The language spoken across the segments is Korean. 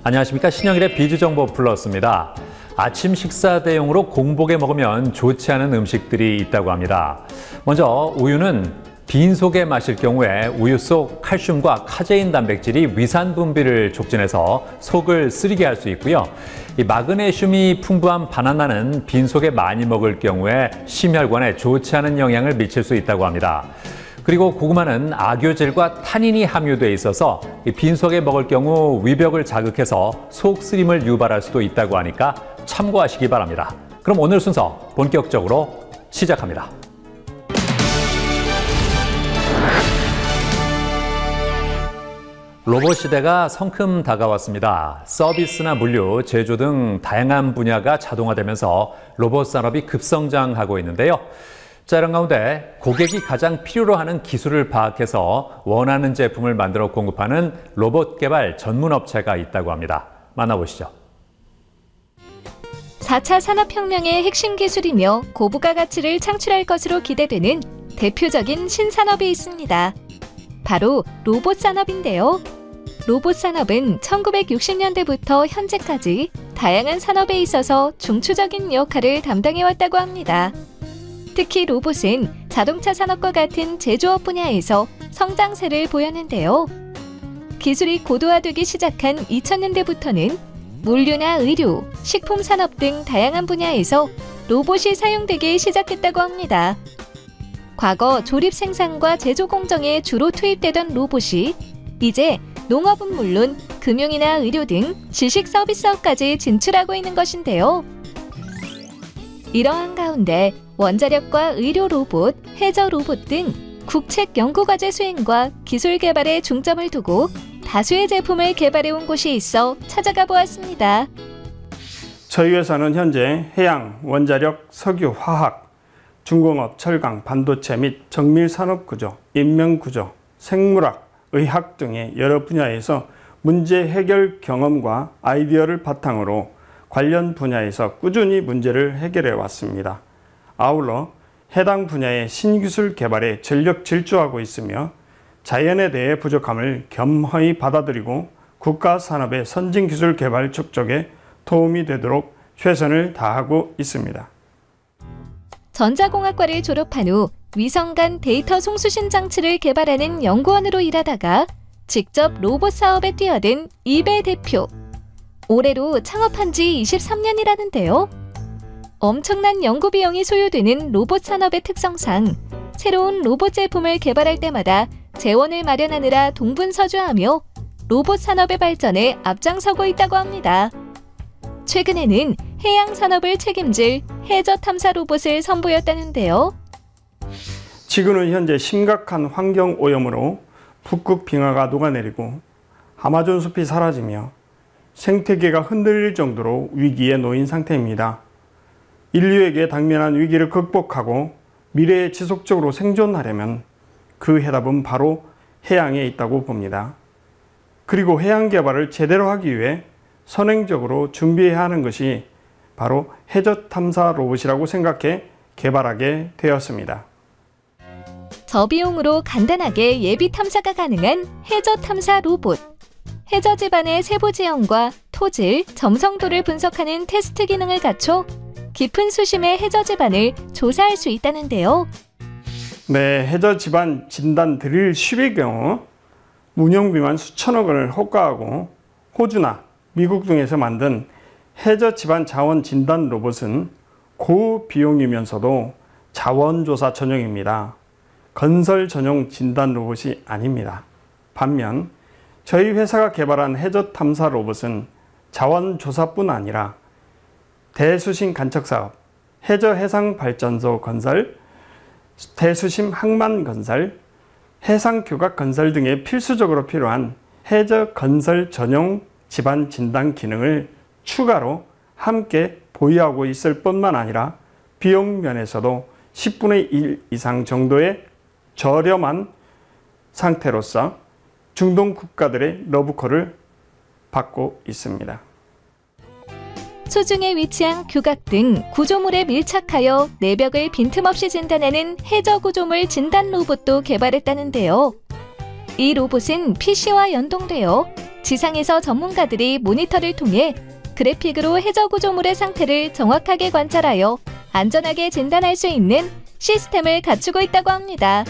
안녕하십니까. 신영일의 비주정보 플러스입니다. 아침 식사 대용으로 공복에 먹으면 좋지 않은 음식들이 있다고 합니다. 먼저 우유는 빈속에 마실 경우에 우유 속 칼슘과 카제인 단백질이 위산 분비를 촉진해서 속을 쓰리게 할 수 있고요. 이 마그네슘이 풍부한 바나나는 빈속에 많이 먹을 경우에 심혈관에 좋지 않은 영향을 미칠 수 있다고 합니다. 그리고 고구마는 악유질과 타닌이 함유돼 있어서 빈속에 먹을 경우 위벽을 자극해서 속 쓰림을 유발할 수도 있다고 하니까 참고하시기 바랍니다. 그럼 오늘 순서 본격적으로 시작합니다. 로봇 시대가 성큼 다가왔습니다. 서비스나 물류, 제조 등 다양한 분야가 자동화되면서 로봇 산업이 급성장하고 있는데요. 자, 이런 가운데 고객이 가장 필요로 하는 기술을 파악해서 원하는 제품을 만들어 공급하는 로봇 개발 전문 업체가 있다고 합니다. 만나보시죠. 4차 산업혁명의 핵심 기술이며 고부가 가치를 창출할 것으로 기대되는 대표적인 신산업이 있습니다. 바로 로봇 산업인데요. 로봇 산업은 1960년대부터 현재까지 다양한 산업에 있어서 중추적인 역할을 담당해왔다고 합니다. 특히 로봇은 자동차 산업과 같은 제조업 분야에서 성장세를 보였는데요. 기술이 고도화되기 시작한 2000년대부터는 물류나 의료, 식품 산업 등 다양한 분야에서 로봇이 사용되기 시작했다고 합니다. 과거 조립 생산과 제조 공정에 주로 투입되던 로봇이 이제 농업은 물론 금융이나 의료 등 지식 서비스업까지 진출하고 있는 것인데요. 이러한 가운데 원자력과 의료 로봇, 해저 로봇 등 국책 연구과제 수행과 기술 개발에 중점을 두고 다수의 제품을 개발해온 곳이 있어 찾아가 보았습니다. 저희 회사는 현재 해양, 원자력, 석유, 화학, 중공업, 철강, 반도체 및 정밀산업구조, 인명구조, 생물학, 의학 등의 여러 분야에서 문제 해결 경험과 아이디어를 바탕으로 관련 분야에서 꾸준히 문제를 해결해 왔습니다. 아울러 해당 분야의 신기술 개발에 전력 질주하고 있으며 자연에 대해 부족함을 겸허히 받아들이고 국가 산업의 선진기술 개발 촉적에 도움이 되도록 최선을 다하고 있습니다. 전자공학과를 졸업한 후 위성 간 데이터 송수신 장치를 개발하는 연구원으로 일하다가 직접 로봇 사업에 뛰어든 이배 대표. 올해로 창업한 지 23년이라는데요. 엄청난 연구 비용이 소요되는 로봇 산업의 특성상 새로운 로봇 제품을 개발할 때마다 재원을 마련하느라 동분서주하며 로봇 산업의 발전에 앞장서고 있다고 합니다. 최근에는 해양 산업을 책임질 해저 탐사 로봇을 선보였다는데요. 지구는 현재 심각한 환경 오염으로 북극 빙하가 녹아내리고 아마존 숲이 사라지며 생태계가 흔들릴 정도로 위기에 놓인 상태입니다. 인류에게 당면한 위기를 극복하고 미래에 지속적으로 생존하려면 그 해답은 바로 해양에 있다고 봅니다. 그리고 해양 개발을 제대로 하기 위해 선행적으로 준비해야 하는 것이 바로 해저 탐사 로봇이라고 생각해 개발하게 되었습니다. 저비용으로 간단하게 예비 탐사가 가능한 해저 탐사 로봇. 해저 지반의 세부 지형과 토질, 점성도를 분석하는 테스트 기능을 갖춰 깊은 수심의 해저 지반을 조사할 수 있다는데요. 네, 해저 지반 진단 드릴 쉽의 경우 운영비만 수천억 원을 호가하고 호주나 미국 등에서 만든 해저 지반 자원 진단 로봇은 고비용이면서도 자원조사 전용입니다. 건설 전용 진단 로봇이 아닙니다. 반면 저희 회사가 개발한 해저 탐사 로봇은 자원조사뿐 아니라 대수심 간척사업, 해저 해상발전소 건설, 대수심 항만 건설, 해상 규각 건설 등에 필수적으로 필요한 해저 건설 전용 지반 진단 기능을 추가로 함께 보유하고 있을 뿐만 아니라 비용 면에서도 10분의 1 이상 정도의 저렴한 상태로서 중동 국가들의 러브콜을 받고 있습니다. 수중에 위치한 규각 등 구조물에 밀착하여 내벽을 빈틈없이 진단하는 해저 구조물 진단 로봇도 개발했다는데요. 이 로봇은 PC와 연동되어 지상에서 전문가들이 모니터를 통해 그래픽으로 해저 구조물의 상태를 정확하게 관찰하여 안전하게 진단할 수 있는 시스템을 갖추고 있다고 합니다.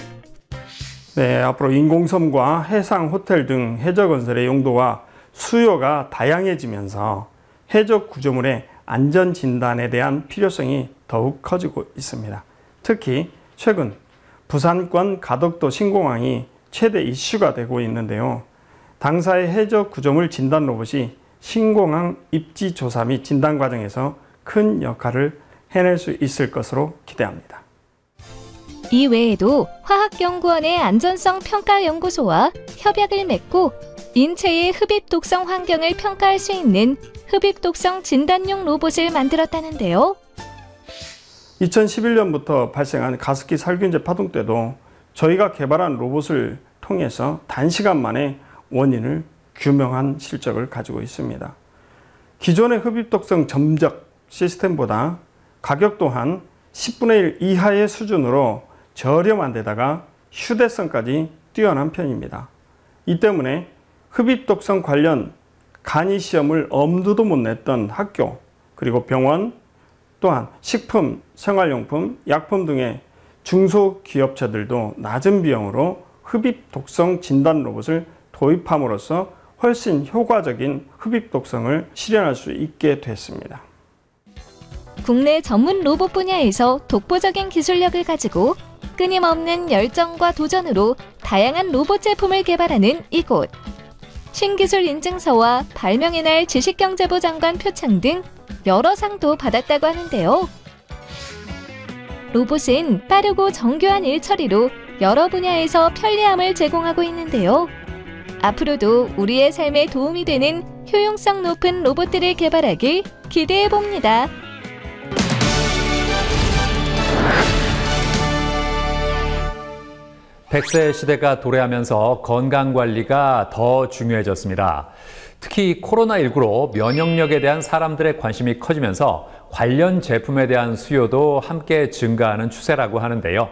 네, 앞으로 인공섬과 해상 호텔 등 해저 건설의 용도와 수요가 다양해지면서 해저 구조물의 안전 진단에 대한 필요성이 더욱 커지고 있습니다. 특히 최근 부산권 가덕도 신공항이 최대 이슈가 되고 있는데요. 당사의 해저 구조물 진단 로봇이 신공항 입지 조사 및 진단 과정에서 큰 역할을 해낼 수 있을 것으로 기대합니다. 이 외에도 화학연구원의 안전성 평가연구소와 협약을 맺고 인체의 흡입 독성 환경을 평가할 수 있는 흡입 독성 진단용 로봇을 만들었다는데요. 2011년부터 발생한 가습기 살균제 파동 때도 저희가 개발한 로봇을 통해서 단시간 만에 원인을 규명한 실적을 가지고 있습니다. 기존의 흡입 독성 점적 시스템보다 가격 또한 10분의 1 이하의 수준으로 저렴한 데다가 휴대성까지 뛰어난 편입니다. 이 때문에 흡입 독성 관련 간이 시험을 엄두도 못 냈던 학교, 그리고 병원, 또한 식품, 생활용품, 약품 등의 중소기업체들도 낮은 비용으로 흡입 독성 진단 로봇을 도입함으로써 훨씬 효과적인 흡입 독성을 실현할 수 있게 됐습니다. 국내 전문 로봇 분야에서 독보적인 기술력을 가지고 끊임없는 열정과 도전으로 다양한 로봇 제품을 개발하는 이곳. 신기술 인증서와 발명의 날 지식경제부 장관 표창 등 여러 상도 받았다고 하는데요. 로봇은 빠르고 정교한 일처리로 여러 분야에서 편리함을 제공하고 있는데요. 앞으로도 우리의 삶에 도움이 되는 효용성 높은 로봇들을 개발하길 기대해 봅니다. 100세 시대가 도래하면서 건강관리가 더 중요해졌습니다. 특히 코로나19로 면역력에 대한 사람들의 관심이 커지면서 관련 제품에 대한 수요도 함께 증가하는 추세라고 하는데요.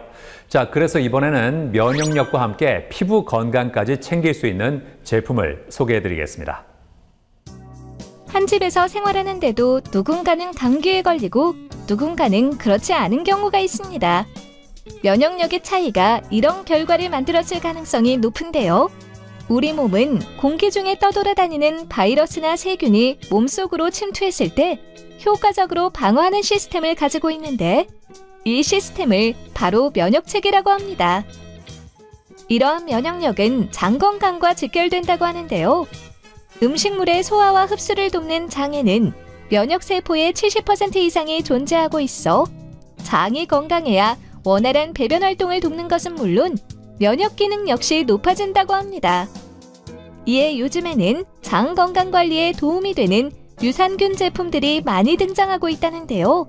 자, 그래서 이번에는 면역력과 함께 피부 건강까지 챙길 수 있는 제품을 소개해드리겠습니다. 한 집에서 생활하는데도 누군가는 감기에 걸리고 누군가는 그렇지 않은 경우가 있습니다. 면역력의 차이가 이런 결과를 만들었을 가능성이 높은데요. 우리 몸은 공기 중에 떠돌아다니는 바이러스나 세균이 몸속으로 침투했을 때 효과적으로 방어하는 시스템을 가지고 있는데 이 시스템을 바로 면역체계라고 합니다. 이러한 면역력은 장 건강과 직결된다고 하는데요. 음식물의 소화와 흡수를 돕는 장에는 면역세포의 70% 이상이 존재하고 있어 장이 건강해야 원활한 배변 활동을 돕는 것은 물론 면역 기능 역시 높아진다고 합니다. 이에 요즘에는 장 건강 관리에 도움이 되는 유산균 제품들이 많이 등장하고 있다는데요.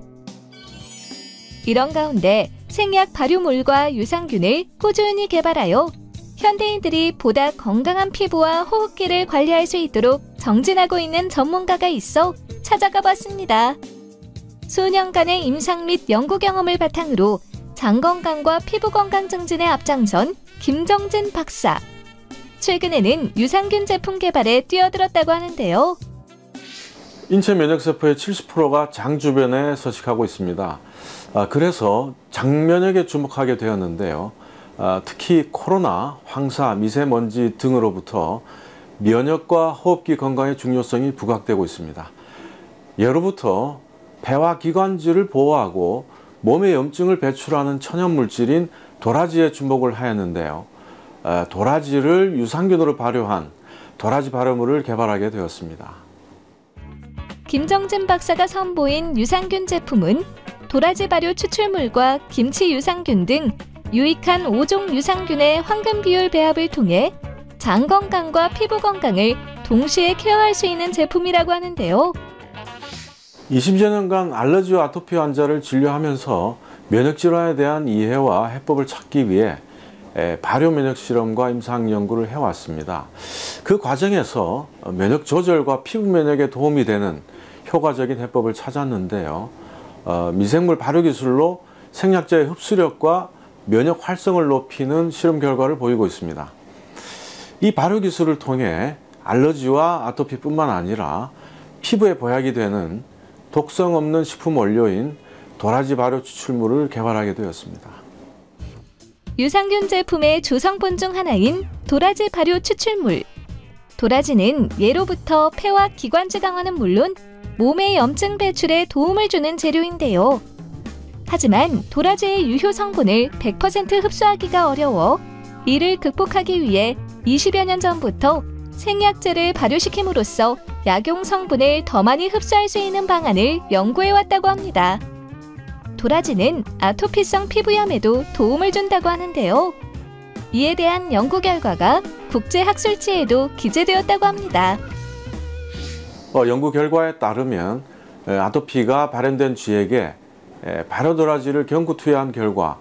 이런 가운데 생약 발효물과 유산균을 꾸준히 개발하여 현대인들이 보다 건강한 피부와 호흡기를 관리할 수 있도록 정진하고 있는 전문가가 있어 찾아가 봤습니다. 수년간의 임상 및 연구 경험을 바탕으로 장 건강과 피부 건강 증진에 앞장선 김정진 박사. 최근에는 유산균 제품 개발에 뛰어들었다고 하는데요. 인체 면역세포의 70%가 장 주변에 서식하고 있습니다. 그래서 장 면역에 주목하게 되었는데요. 특히 코로나, 황사, 미세먼지 등으로부터 면역과 호흡기 건강의 중요성이 부각되고 있습니다. 예로부터 폐와 기관지를 보호하고 몸에 염증을 배출하는 천연물질인 도라지에 주목을 하였는데요. 도라지를 유산균으로 발효한 도라지 발효물을 개발하게 되었습니다. 김정진 박사가 선보인 유산균 제품은 도라지 발효 추출물과 김치 유산균 등 유익한 5종 유산균의 황금 비율 배합을 통해 장 건강과 피부 건강을 동시에 케어할 수 있는 제품이라고 하는데요. 20여 년간 알러지와 아토피 환자를 진료하면서 면역질환에 대한 이해와 해법을 찾기 위해 발효 면역 실험과 임상 연구를 해왔습니다. 그 과정에서 면역 조절과 피부 면역에 도움이 되는 효과적인 해법을 찾았는데요. 미생물 발효 기술로 생약자의 흡수력과 면역 활성을 높이는 실험 결과를 보이고 있습니다. 이 발효 기술을 통해 알러지와 아토피뿐만 아니라 피부에 보약이 되는 독성 없는 식품 원료인 도라지 발효 추출물을 개발하게 되었습니다. 유산균 제품의 조성분 중 하나인 도라지 발효 추출물. 도라지는 예로부터 폐와 기관지 강화는 물론 몸의 염증 배출에 도움을 주는 재료인데요. 하지만 도라지의 유효 성분을 100% 흡수하기가 어려워 이를 극복하기 위해 20여 년 전부터 생약제를 발효시킴으로써 약용 성분을 더 많이 흡수할 수 있는 방안을 연구해왔다고 합니다. 도라지는 아토피성 피부염에도 도움을 준다고 하는데요. 이에 대한 연구 결과가 국제학술지에도 기재되었다고 합니다. 연구 결과에 따르면 아토피가 발현된 쥐에게 발효 도라지를 경구 투여한 결과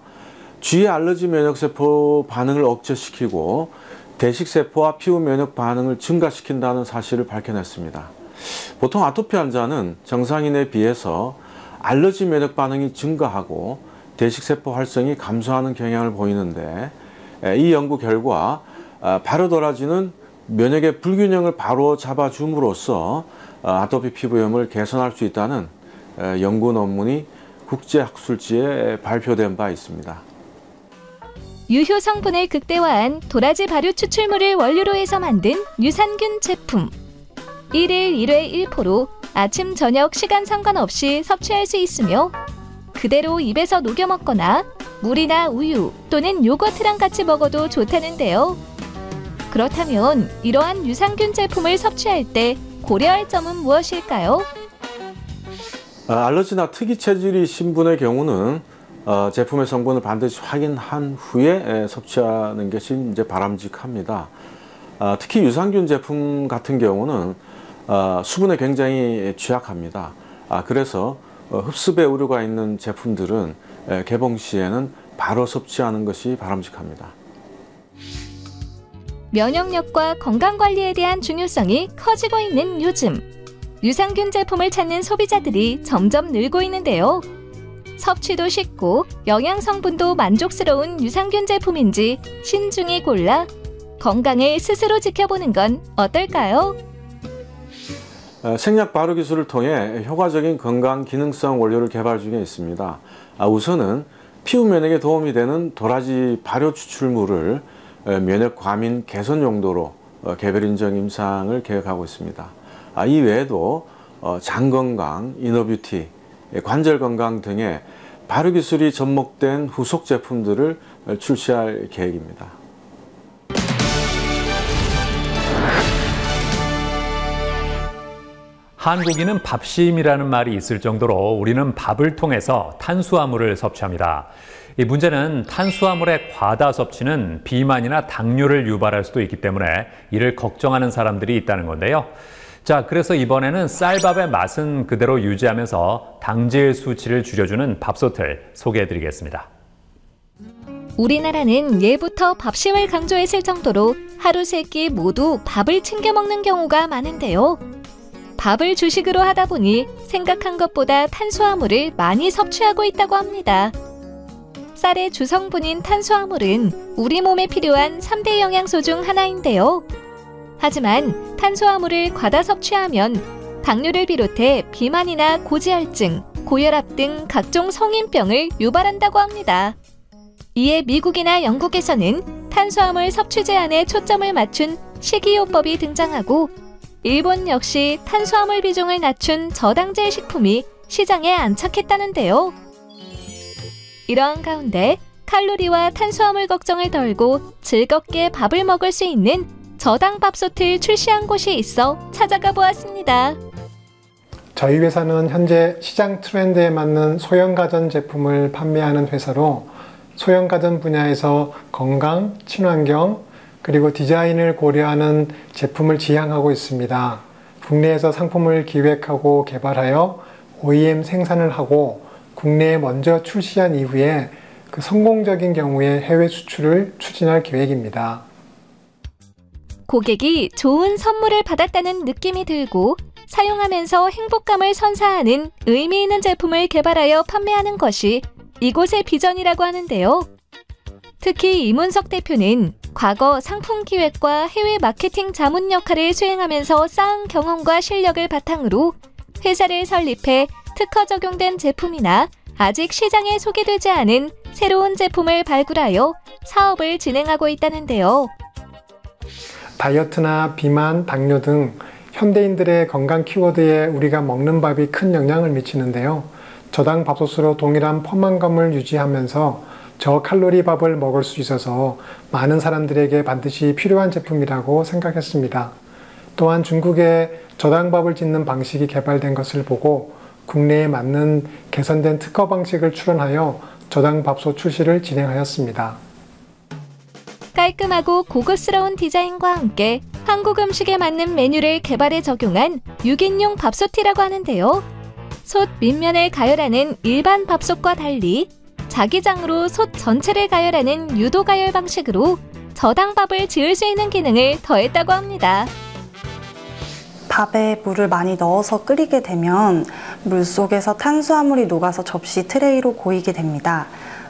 쥐의 알러지 면역세포 반응을 억제시키고 대식세포와 피부 면역 반응을 증가시킨다는 사실을 밝혀냈습니다. 보통 아토피 환자는 정상인에 비해서 알러지 면역 반응이 증가하고 대식세포 활성이 감소하는 경향을 보이는데 이 연구 결과 발효 도라지는 면역의 불균형을 바로 잡아줌으로써 아토피 피부염을 개선할 수 있다는 연구 논문이 국제학술지에 발표된 바 있습니다. 유효 성분을 극대화한 도라지 발효 추출물을 원료로 해서 만든 유산균 제품. 1일 1회 1포로 아침 저녁 시간 상관없이 섭취할 수 있으며 그대로 입에서 녹여 먹거나 물이나 우유 또는 요거트랑 같이 먹어도 좋다는데요. 그렇다면 이러한 유산균 제품을 섭취할 때 고려할 점은 무엇일까요? 알러지나 특이 체질이신 분의 경우는 제품의 성분을 반드시 확인한 후에 섭취하는 것이 이제 바람직합니다. 특히 유산균 제품 같은 경우는 수분에 굉장히 취약합니다. 그래서 흡수배 우려가 있는 제품들은 개봉 시에는 바로 섭취하는 것이 바람직합니다. 면역력과 건강관리에 대한 중요성이 커지고 있는 요즘, 유산균 제품을 찾는 소비자들이 점점 늘고 있는데요. 섭취도 쉽고 영양 성분도 만족스러운 유산균 제품인지 신중히 골라 건강을 스스로 지켜보는 건 어떨까요? 생약 발효 기술을 통해 효과적인 건강 기능성 원료를 개발 중에 있습니다. 우선은 피부 면역에 도움이 되는 도라지 발효 추출물을 면역 과민 개선 용도로 개별 인정 임상을 계획하고 있습니다. 이 외에도 장 건강, 이너뷰티, 관절 건강 등의 발효 기술이 접목된 후속 제품들을 출시할 계획입니다. 한국인은 밥심이라는 말이 있을 정도로 우리는 밥을 통해서 탄수화물을 섭취합니다. 이 문제는 탄수화물의 과다 섭취는 비만이나 당뇨를 유발할 수도 있기 때문에 이를 걱정하는 사람들이 있다는 건데요. 자, 그래서 이번에는 쌀밥의 맛은 그대로 유지하면서 당질 수치를 줄여주는 밥솥을 소개해드리겠습니다. 우리나라는 예부터 밥심을 강조했을 정도로 하루 세 끼 모두 밥을 챙겨 먹는 경우가 많은데요. 밥을 주식으로 하다 보니 생각한 것보다 탄수화물을 많이 섭취하고 있다고 합니다. 쌀의 주성분인 탄수화물은 우리 몸에 필요한 3대 영양소 중 하나인데요. 하지만 탄수화물을 과다 섭취하면 당뇨를 비롯해 비만이나 고지혈증, 고혈압 등 각종 성인병을 유발한다고 합니다. 이에 미국이나 영국에서는 탄수화물 섭취 제한에 초점을 맞춘 식이요법이 등장하고 일본 역시 탄수화물 비중을 낮춘 저당질 식품이 시장에 안착했다는데요. 이러한 가운데 칼로리와 탄수화물 걱정을 덜고 즐겁게 밥을 먹을 수 있는 저당 밥솥을 출시한 곳이 있어 찾아가 보았습니다. 저희 회사는 현재 시장 트렌드에 맞는 소형 가전 제품을 판매하는 회사로 소형 가전 분야에서 건강, 친환경, 그리고 디자인을 고려하는 제품을 지향하고 있습니다. 국내에서 상품을 기획하고 개발하여 OEM 생산을 하고 국내에 먼저 출시한 이후에 그 성공적인 경우에 해외 수출을 추진할 계획입니다. 고객이 좋은 선물을 받았다는 느낌이 들고 사용하면서 행복감을 선사하는 의미 있는 제품을 개발하여 판매하는 것이 이곳의 비전이라고 하는데요. 특히 이문석 대표는 과거 상품 기획과 해외 마케팅 자문 역할을 수행하면서 쌓은 경험과 실력을 바탕으로 회사를 설립해 특허 적용된 제품이나 아직 시장에 소개되지 않은 새로운 제품을 발굴하여 사업을 진행하고 있다는데요. 다이어트나 비만, 당뇨 등 현대인들의 건강 키워드에 우리가 먹는 밥이 큰 영향을 미치는데요. 저당 밥솥으로 동일한 포만감을 유지하면서 저칼로리 밥을 먹을 수 있어서 많은 사람들에게 반드시 필요한 제품이라고 생각했습니다. 또한 중국에 저당밥을 짓는 방식이 개발된 것을 보고 국내에 맞는 개선된 특허 방식을 출원하여 저당밥솥 출시를 진행하였습니다. 깔끔하고 고급스러운 디자인과 함께 한국 음식에 맞는 메뉴를 개발해 적용한 6인용 밥솥이라고 하는데요. 솥 밑면을 가열하는 일반 밥솥과 달리 자기장으로 솥 전체를 가열하는 유도 가열 방식으로 저당밥을 지을 수 있는 기능을 더했다고 합니다. 밥에 물을 많이 넣어서 끓이게 되면 물 속에서 탄수화물이 녹아서 접시 트레이로 고이게 됩니다.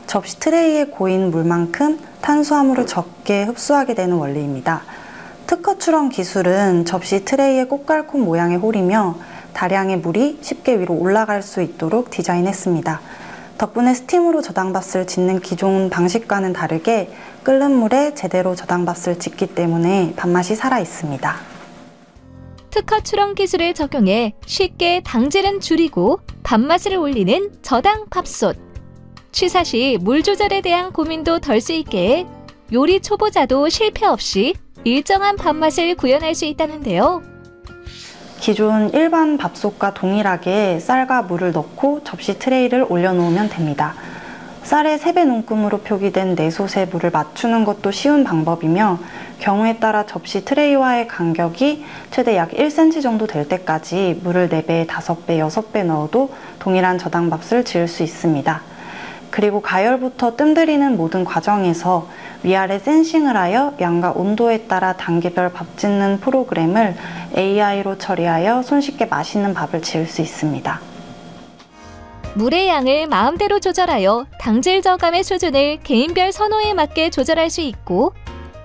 접시 트레이에 고인 물만큼 탄수화물을 적게 흡수하게 되는 원리입니다. 특허 출원 기술은 접시 트레이에 꽃갈콘 모양의 홀이며 다량의 물이 쉽게 위로 올라갈 수 있도록 디자인했습니다. 덕분에 스팀으로 저당밥을 짓는 기존 방식과는 다르게 끓는 물에 제대로 저당밥을 짓기 때문에 밥맛이 살아 있습니다. 특허 출원 기술을 적용해 쉽게 당질은 줄이고 밥맛을 올리는 저당 밥솥. 취사 시 물 조절에 대한 고민도 덜 수 있게 요리 초보자도 실패 없이 일정한 밥맛을 구현할 수 있다는데요. 기존 일반 밥솥과 동일하게 쌀과 물을 넣고 접시 트레이를 올려놓으면 됩니다. 쌀에 3배 눈금으로 표기된 내솥에 물을 맞추는 것도 쉬운 방법이며 경우에 따라 접시 트레이와의 간격이 최대 약 1cm 정도 될 때까지 물을 4배, 5배, 6배 넣어도 동일한 저당밥을 지을 수 있습니다. 그리고 가열부터 뜸들이는 모든 과정에서 위아래 센싱을 하여 양과 온도에 따라 단계별 밥 짓는 프로그램을 AI로 처리하여 손쉽게 맛있는 밥을 지을 수 있습니다. 물의 양을 마음대로 조절하여 당질 저감의 수준을 개인별 선호에 맞게 조절할 수 있고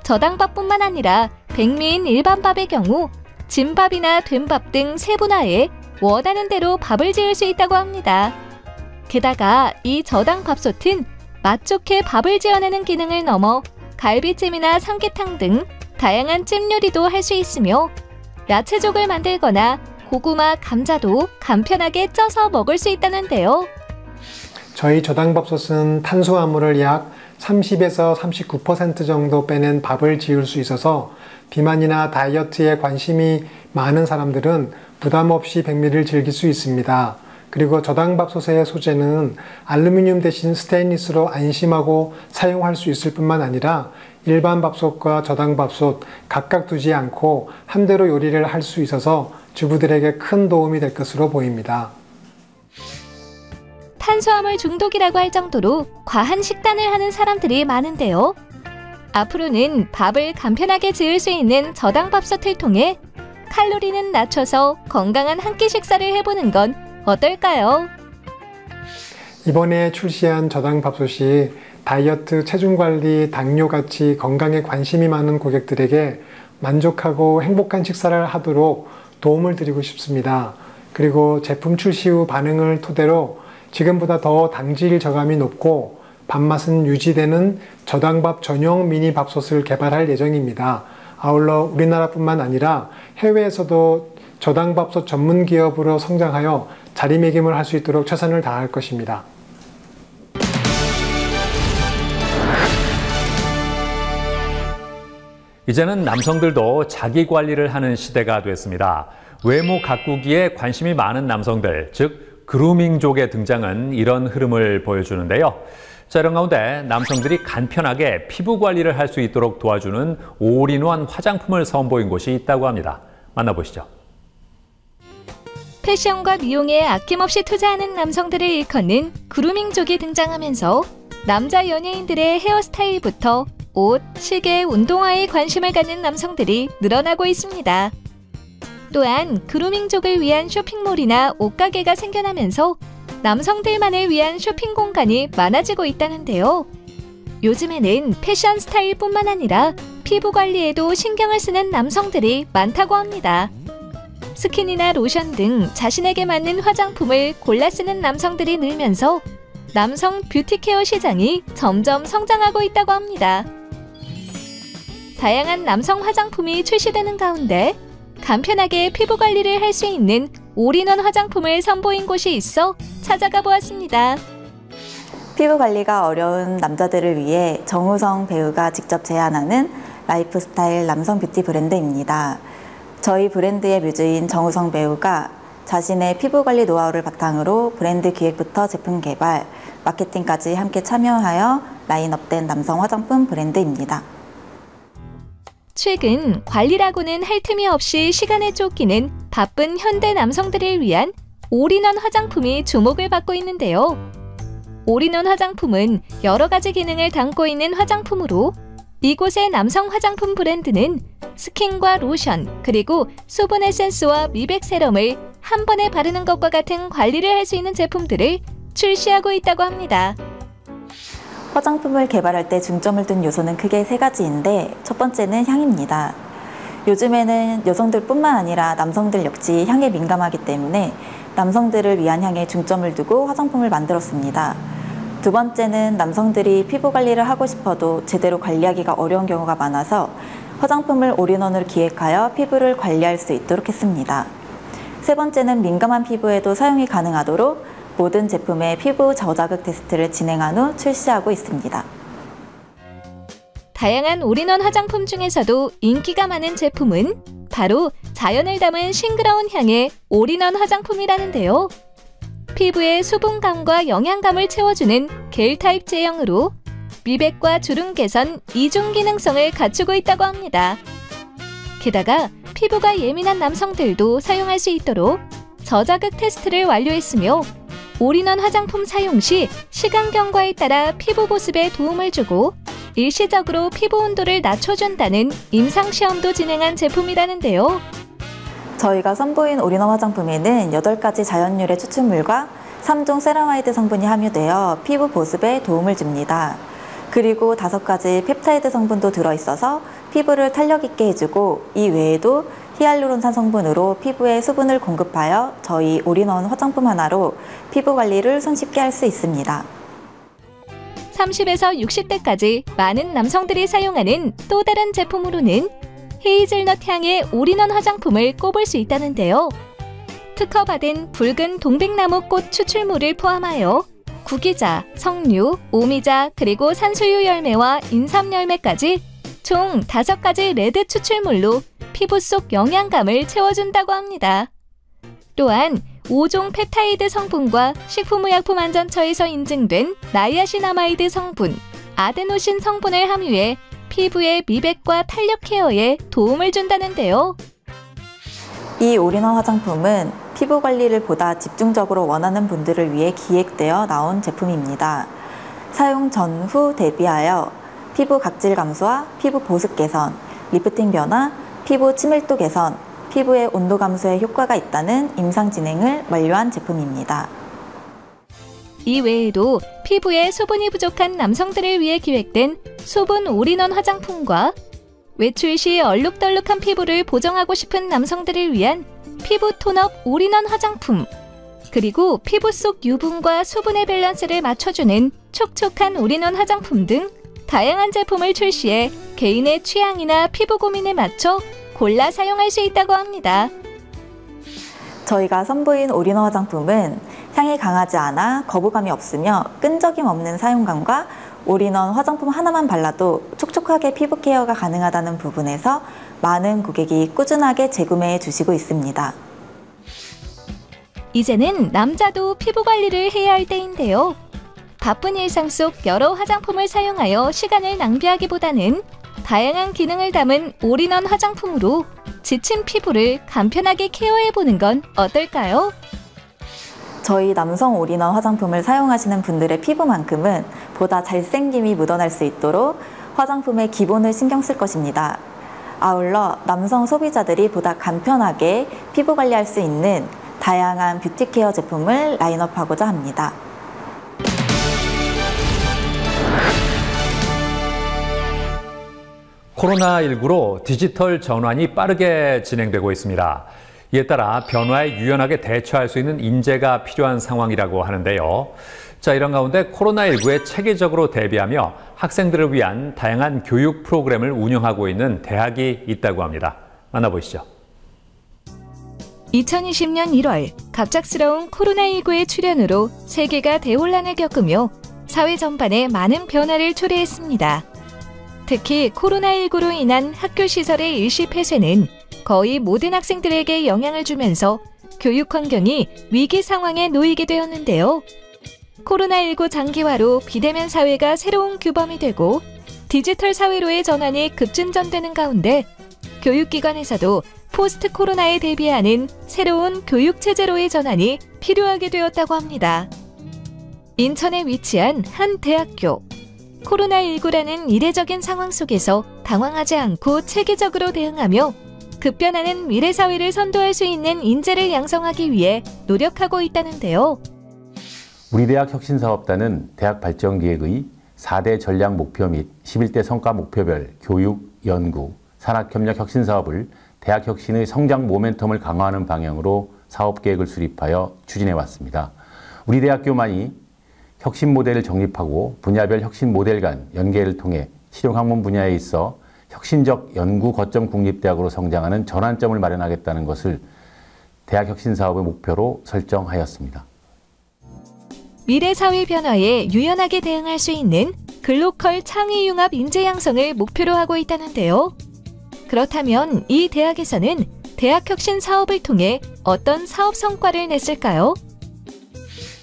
저당밥뿐만 아니라 백미인 일반 밥의 경우 진밥이나 된밥 등 세분화해 원하는 대로 밥을 지을 수 있다고 합니다. 게다가 이 저당 밥솥은 맛 좋게 밥을 지어내는 기능을 넘어 갈비찜이나 삼계탕 등 다양한 찜 요리도 할 수 있으며 야채족을 만들거나 고구마, 감자도 간편하게 쪄서 먹을 수 있다는데요. 저희 저당밥솥은 탄수화물을 약 30에서 39% 정도 빼낸 밥을 지을 수 있어서 비만이나 다이어트에 관심이 많은 사람들은 부담 없이 백미를 즐길 수 있습니다. 그리고 저당밥솥의 소재는 알루미늄 대신 스테인리스로 안심하고 사용할 수 있을 뿐만 아니라 일반 밥솥과 저당밥솥 각각 두지 않고 한 대로 요리를 할 수 있어서 주부들에게 큰 도움이 될 것으로 보입니다. 탄수화물 중독이라고 할 정도로 과한 식단을 하는 사람들이 많은데요. 앞으로는 밥을 간편하게 지을 수 있는 저당밥솥을 통해 칼로리는 낮춰서 건강한 한 끼 식사를 해보는 건 어떨까요? 이번에 출시한 저당밥솥이 다이어트, 체중관리, 당뇨같이 건강에 관심이 많은 고객들에게 만족하고 행복한 식사를 하도록 도움을 드리고 싶습니다. 그리고 제품 출시 후 반응을 토대로 지금보다 더 당질 저감이 높고 밥맛은 유지되는 저당밥 전용 미니 밥솥을 개발할 예정입니다. 아울러 우리나라뿐만 아니라 해외에서도 저당밥솥 전문 기업으로 성장하여 자리매김을 할 수 있도록 최선을 다할 것입니다. 이제는 남성들도 자기 관리를 하는 시대가 됐습니다. 외모 가꾸기에 관심이 많은 남성들, 즉 그루밍족의 등장은 이런 흐름을 보여주는데요. 자, 이런 가운데 남성들이 간편하게 피부 관리를 할 수 있도록 도와주는 올인원 화장품을 선보인 곳이 있다고 합니다. 만나보시죠. 패션과 미용에 아낌없이 투자하는 남성들을 일컫는 그루밍족이 등장하면서 남자 연예인들의 헤어스타일부터 옷, 시계, 운동화에 관심을 갖는 남성들이 늘어나고 있습니다. 또한 그루밍족을 위한 쇼핑몰이나 옷가게가 생겨나면서 남성들만을 위한 쇼핑 공간이 많아지고 있다는데요. 요즘에는 패션 스타일뿐만 아니라 피부 관리에도 신경을 쓰는 남성들이 많다고 합니다. 스킨이나 로션 등 자신에게 맞는 화장품을 골라 쓰는 남성들이 늘면서 남성 뷰티 케어 시장이 점점 성장하고 있다고 합니다. 다양한 남성 화장품이 출시되는 가운데 간편하게 피부 관리를 할 수 있는 올인원 화장품을 선보인 곳이 있어 찾아가 보았습니다. 피부 관리가 어려운 남자들을 위해 정우성 배우가 직접 제안하는 라이프스타일 남성 뷰티 브랜드입니다. 저희 브랜드의 뮤즈인 정우성 배우가 자신의 피부 관리 노하우를 바탕으로 브랜드 기획부터 제품 개발, 마케팅까지 함께 참여하여 라인업된 남성 화장품 브랜드입니다. 최근 관리라고는 할 틈이 없이 시간에 쫓기는 바쁜 현대 남성들을 위한 올인원 화장품이 주목을 받고 있는데요. 올인원 화장품은 여러 가지 기능을 담고 있는 화장품으로 이곳의 남성 화장품 브랜드는 스킨과 로션, 그리고 수분 에센스와 미백 세럼을 한 번에 바르는 것과 같은 관리를 할 수 있는 제품들을 출시하고 있다고 합니다. 화장품을 개발할 때 중점을 둔 요소는 크게 3가지인데 첫 번째는 향입니다. 요즘에는 여성들뿐만 아니라 남성들 역시 향에 민감하기 때문에 남성들을 위한 향에 중점을 두고 화장품을 만들었습니다. 두 번째는 남성들이 피부 관리를 하고 싶어도 제대로 관리하기가 어려운 경우가 많아서 화장품을 올인원으로 기획하여 피부를 관리할 수 있도록 했습니다. 세 번째는 민감한 피부에도 사용이 가능하도록 모든 제품의 피부 저자극 테스트를 진행한 후 출시하고 있습니다. 다양한 올인원 화장품 중에서도 인기가 많은 제품은 바로 자연을 담은 싱그러운 향의 올인원 화장품이라는데요. 피부의 수분감과 영양감을 채워주는 겔 타입 제형으로 미백과 주름 개선, 이중 기능성을 갖추고 있다고 합니다. 게다가 피부가 예민한 남성들도 사용할 수 있도록 저자극 테스트를 완료했으며 올인원 화장품 사용 시 시간 경과에 따라 피부 보습에 도움을 주고 일시적으로 피부 온도를 낮춰준다는 임상시험도 진행한 제품이라는데요. 저희가 선보인 올인원 화장품에는 8가지 자연유래 추출물과 3종 세라마이드 성분이 함유되어 피부 보습에 도움을 줍니다. 그리고 5가지 펩타이드 성분도 들어있어서 피부를 탄력 있게 해주고 이 외에도 히알루론산 성분으로 피부에 수분을 공급하여 저희 올인원 화장품 하나로 피부 관리를 손쉽게 할 수 있습니다. 30에서 60대까지 많은 남성들이 사용하는 또 다른 제품으로는 헤이즐넛 향의 올인원 화장품을 꼽을 수 있다는데요. 특허받은 붉은 동백나무 꽃 추출물을 포함하여 구기자, 석류, 오미자, 그리고 산수유 열매와 인삼 열매까지 총 5가지 레드 추출물로 피부 속 영양감을 채워준다고 합니다. 또한 5종 펩타이드 성분과 식품의약품안전처에서 인증된 나이아신아마이드 성분, 아데노신 성분을 함유해 피부의 미백과 탄력 케어에 도움을 준다는데요. 이 올인원 화장품은 피부 관리를 보다 집중적으로 원하는 분들을 위해 기획되어 나온 제품입니다. 사용 전후 대비하여 피부 각질 감소와 피부 보습 개선, 리프팅 변화, 피부 친밀도 개선, 피부의 온도 감소에 효과가 있다는 임상 진행을 완료한 제품입니다. 이 외에도 피부에 수분이 부족한 남성들을 위해 기획된 수분 올인원 화장품과 외출 시 얼룩덜룩한 피부를 보정하고 싶은 남성들을 위한 피부 톤업 올인원 화장품, 그리고 피부 속 유분과 수분의 밸런스를 맞춰주는 촉촉한 올인원 화장품 등 다양한 제품을 출시해 개인의 취향이나 피부 고민에 맞춰 골라 사용할 수 있다고 합니다. 저희가 선보인 올인원 화장품은 향이 강하지 않아 거부감이 없으며 끈적임 없는 사용감과 올인원 화장품 하나만 발라도 촉촉하게 피부 케어가 가능하다는 부분에서 많은 고객이 꾸준하게 재구매해 주시고 있습니다. 이제는 남자도 피부 관리를 해야 할 때인데요. 바쁜 일상 속 여러 화장품을 사용하여 시간을 낭비하기보다는 다양한 기능을 담은 올인원 화장품으로 지친 피부를 간편하게 케어해보는 건 어떨까요? 저희 남성 올인원 화장품을 사용하시는 분들의 피부만큼은 보다 잘생김이 묻어날 수 있도록 화장품의 기본을 신경 쓸 것입니다. 아울러 남성 소비자들이 보다 간편하게 피부 관리할 수 있는 다양한 뷰티 케어 제품을 라인업하고자 합니다. 코로나19로 디지털 전환이 빠르게 진행되고 있습니다. 이에 따라 변화에 유연하게 대처할 수 있는 인재가 필요한 상황이라고 하는데요. 자, 이런 가운데 코로나19에 체계적으로 대비하며 학생들을 위한 다양한 교육 프로그램을 운영하고 있는 대학이 있다고 합니다. 만나보시죠. 2020년 1월 갑작스러운 코로나19의 출현으로 세계가 대혼란을 겪으며 사회 전반에 많은 변화를 초래했습니다. 특히 코로나19로 인한 학교 시설의 일시 폐쇄는 거의 모든 학생들에게 영향을 주면서 교육 환경이 위기 상황에 놓이게 되었는데요. 코로나19 장기화로 비대면 사회가 새로운 규범이 되고 디지털 사회로의 전환이 급진전되는 가운데 교육기관에서도 포스트 코로나에 대비하는 새로운 교육체제로의 전환이 필요하게 되었다고 합니다. 인천에 위치한 한 대학교. 코로나19라는 이례적인 상황 속에서 당황하지 않고 체계적으로 대응하며 급변하는 미래 사회를 선도할 수 있는 인재를 양성하기 위해 노력하고 있다는데요. 우리 대학 혁신사업단은 대학 발전기획의 4대 전략 목표 및 11대 성과 목표별 교육, 연구, 산학협력 혁신사업을 대학 혁신의 성장 모멘텀을 강화하는 방향으로 사업계획을 수립하여 추진해왔습니다. 우리 대학교만이 혁신 모델을 정립하고 분야별 혁신 모델 간 연계를 통해 실용학문 분야에 있어 혁신적 연구 거점 국립대학으로 성장하는 전환점을 마련하겠다는 것을 대학 혁신 사업의 목표로 설정하였습니다. 미래 사회 변화에 유연하게 대응할 수 있는 글로컬 창의 융합 인재 양성을 목표로 하고 있다는데요. 그렇다면 이 대학에서는 대학 혁신 사업을 통해 어떤 사업 성과를 냈을까요?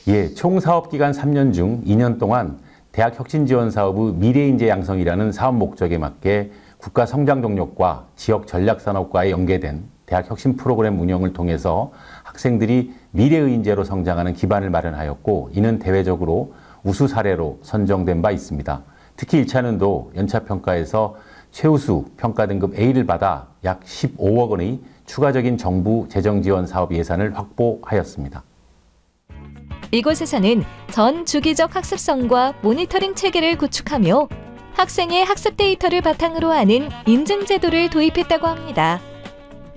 예, 총 사업기간 3년 중 2년 동안 대학 혁신 지원 사업의 미래인재 양성이라는 사업 목적에 맞게 국가 성장 동력과 지역 전략 산업과에 연계된 대학 혁신 프로그램 운영을 통해서 학생들이 미래의 인재로 성장하는 기반을 마련하였고, 이는 대외적으로 우수 사례로 선정된 바 있습니다. 특히 1차년도 연차평가에서 최우수 평가 등급 A를 받아 약 15억 원의 추가적인 정부 재정 지원 사업 예산을 확보하였습니다. 이곳에서는 전 주기적 학습성과 모니터링 체계를 구축하며 학생의 학습 데이터를 바탕으로 하는 인증 제도를 도입했다고 합니다.